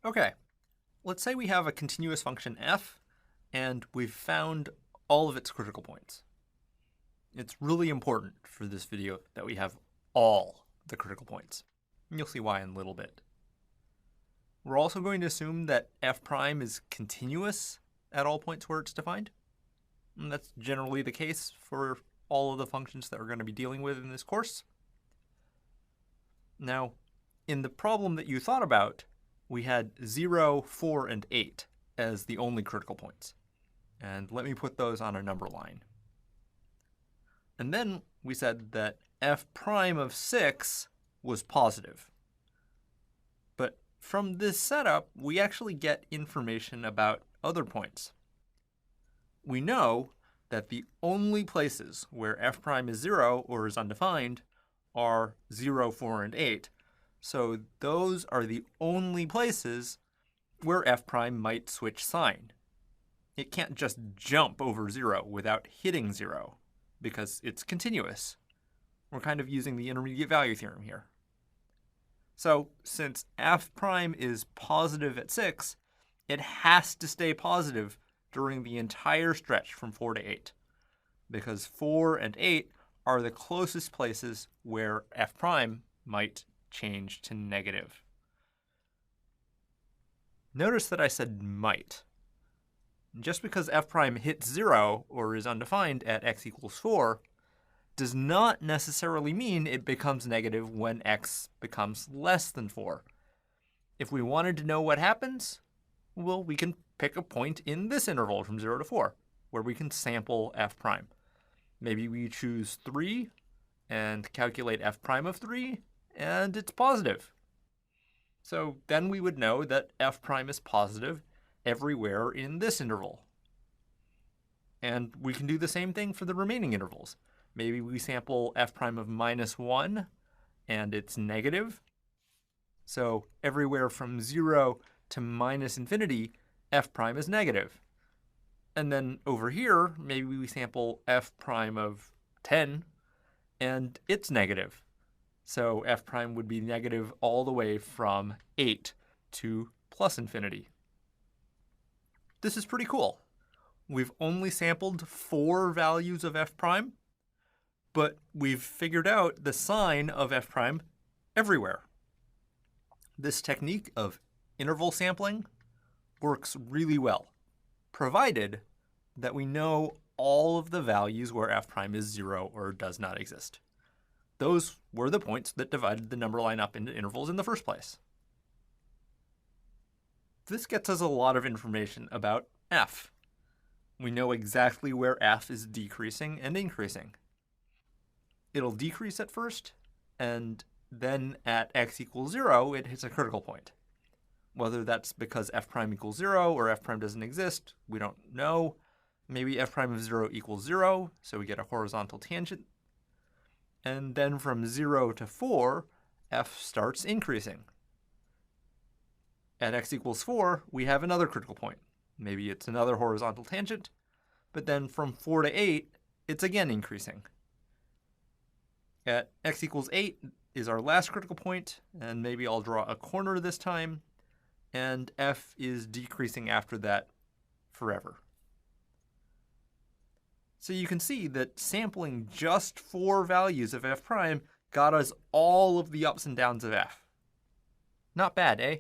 Okay, let's say we have a continuous function f, and we've found all of its critical points. It's really important for this video that we have all the critical points. And you'll see why in a little bit. We're also going to assume that f prime is continuous at all points where it's defined. And that's generally the case for all of the functions that we're going to be dealing with in this course. Now, in the problem that you thought about, we had 0, 4, and 8 as the only critical points. And let me put those on a number line. And then we said that f prime of 6 was positive. But from this setup, we actually get information about other points. We know that the only places where f prime is 0 or is undefined are 0, 4, and 8. So those are the only places where f prime might switch sign. It can't just jump over 0 without hitting 0 because it's continuous. We're kind of using the intermediate value theorem here. So since f prime is positive at 6, it has to stay positive during the entire stretch from 4 to 8, because 4 and 8 are the closest places where f prime might change to negative. Notice that I said might. Just because f prime hits 0 or is undefined at x equals 4 does not necessarily mean it becomes negative when x becomes less than 4. If we wanted to know what happens, well, we can pick a point in this interval from 0 to 4 where we can sample f prime. Maybe we choose 3 and calculate f prime of 3, and it's positive. So then we would know that f prime is positive everywhere in this interval. And we can do the same thing for the remaining intervals. Maybe we sample f prime of -1, and it's negative. So everywhere from 0 to -infinity, f prime is negative. And then over here, maybe we sample f prime of 10, and it's negative. So f prime would be negative all the way from 8 to +infinity. This is pretty cool. We've only sampled 4 values of f prime, but we've figured out the sign of f prime everywhere. This technique of interval sampling works really well, provided that we know all of the values where f prime is 0 or does not exist. Those were the points that divided the number line up into intervals in the first place. This gets us a lot of information about f. We know exactly where f is decreasing and increasing. It'll decrease at first, and then at x equals 0, it hits a critical point. Whether that's because f prime equals 0 or f prime doesn't exist, we don't know. Maybe f prime of 0 equals 0, so we get a horizontal tangent. And then from 0 to 4, f starts increasing. At x equals 4, we have another critical point. Maybe it's another horizontal tangent, but then from 4 to 8, it's again increasing. At x equals 8 is our last critical point, and maybe I'll draw a corner this time, and f is decreasing after that forever. So you can see that sampling just 4 values of f prime got us all of the ups and downs of f. Not bad, eh?